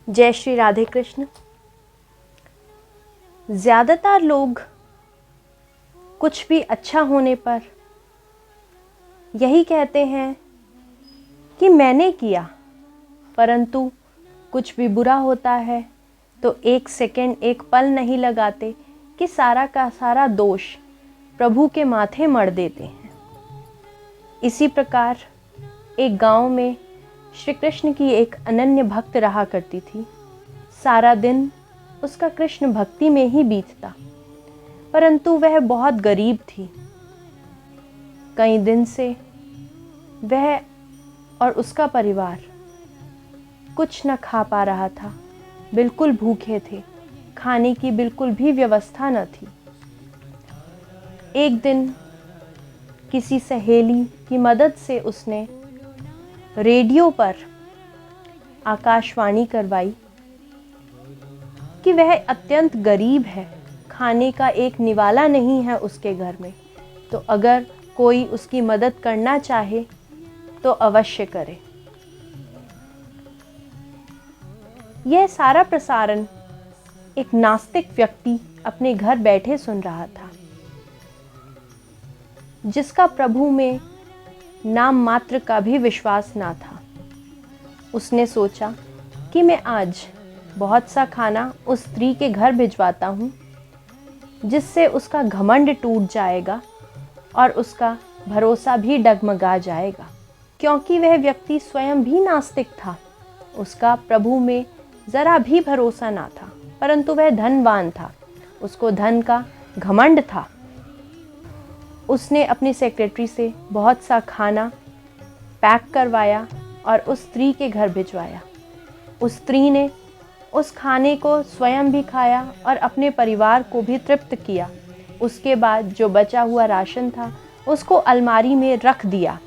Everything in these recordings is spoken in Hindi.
जय श्री राधे कृष्ण। ज़्यादातर लोग कुछ भी अच्छा होने पर यही कहते हैं कि मैंने किया, परंतु कुछ भी बुरा होता है तो एक सेकंड, एक पल नहीं लगाते कि सारा का सारा दोष प्रभु के माथे मढ़ देते हैं। इसी प्रकार एक गांव में श्री कृष्ण की एक अनन्य भक्त रहा करती थी। सारा दिन उसका कृष्ण भक्ति में ही बीतता, परंतु वह बहुत गरीब थी। कई दिन से वह और उसका परिवार कुछ न खा पा रहा था, बिल्कुल भूखे थे, खाने की बिल्कुल भी व्यवस्था न थी। एक दिन किसी सहेली की मदद से उसने रेडियो पर आकाशवाणी करवाई कि वह अत्यंत गरीब है, खाने का एक निवाला नहीं है उसके घर में, तो अगर कोई उसकी मदद करना चाहे तो अवश्य करे। यह सारा प्रसारण एक नास्तिक व्यक्ति अपने घर बैठे सुन रहा था, जिसका प्रभु में नाम मात्र का भी विश्वास ना था। उसने सोचा कि मैं आज बहुत सा खाना उस स्त्री के घर भिजवाता हूँ, जिससे उसका घमंड टूट जाएगा और उसका भरोसा भी डगमगा जाएगा, क्योंकि वह व्यक्ति स्वयं भी नास्तिक था। उसका प्रभु में ज़रा भी भरोसा ना था, परंतु वह धनवान था, उसको धन का घमंड था। उसने अपनी सेक्रेटरी से बहुत सा खाना पैक करवाया और उस स्त्री के घर भिजवाया। उस स्त्री ने उस खाने को स्वयं भी खाया और अपने परिवार को भी तृप्त किया। उसके बाद जो बचा हुआ राशन था उसको अलमारी में रख दिया,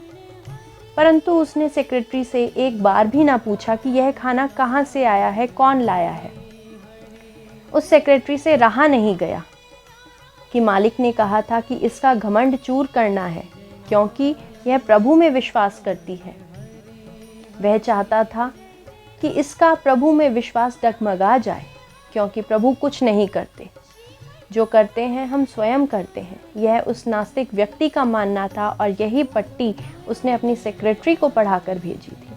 परंतु उसने सेक्रेटरी से एक बार भी ना पूछा कि यह खाना कहाँ से आया है, कौन लाया है। उस सेक्रेटरी से रहा नहीं गया कि मालिक ने कहा था कि इसका घमंड चूर करना है, क्योंकि यह प्रभु में विश्वास करती है। वह चाहता था कि इसका प्रभु में विश्वास डगमगा जाए, क्योंकि प्रभु कुछ नहीं करते, जो करते हैं हम स्वयं करते हैं। यह उस नास्तिक व्यक्ति का मानना था और यही पट्टी उसने अपनी सेक्रेटरी को पढ़ाकर भेजी थी।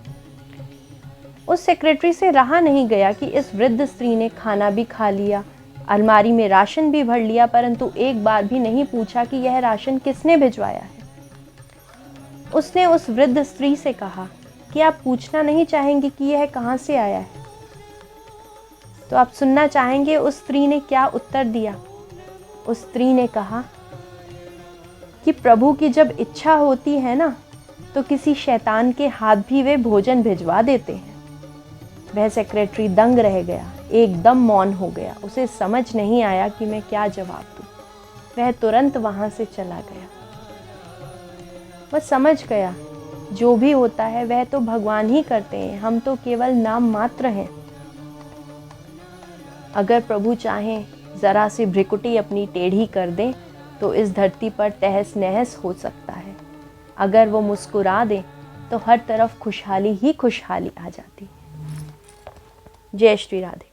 उस सेक्रेटरी से रहा नहीं गया कि इस वृद्ध स्त्री ने खाना भी खा लिया, अलमारी में राशन भी भर लिया, परंतु एक बार भी नहीं पूछा कि यह राशन किसने भिजवाया है। उसने उस वृद्ध स्त्री से कहा कि आप पूछना नहीं चाहेंगे कि यह कहाँ से आया है? तो आप सुनना चाहेंगे उस स्त्री ने क्या उत्तर दिया। उस स्त्री ने कहा कि प्रभु की जब इच्छा होती है ना, तो किसी शैतान के हाथ भी वे भोजन भिजवा देते हैं। वह सेक्रेटरी दंग रह गया, एकदम मौन हो गया। उसे समझ नहीं आया कि मैं क्या जवाब दूं। वह तुरंत वहां से चला गया। वह समझ गया जो भी होता है वह तो भगवान ही करते हैं, हम तो केवल नाम मात्र हैं। अगर प्रभु चाहें ज़रा सी भ्रिकुटी अपनी टेढ़ी कर दें तो इस धरती पर तहस नहस हो सकता है। अगर वो मुस्कुरा दें तो हर तरफ खुशहाली ही खुशहाली आ जाती है। जय श्री राधे।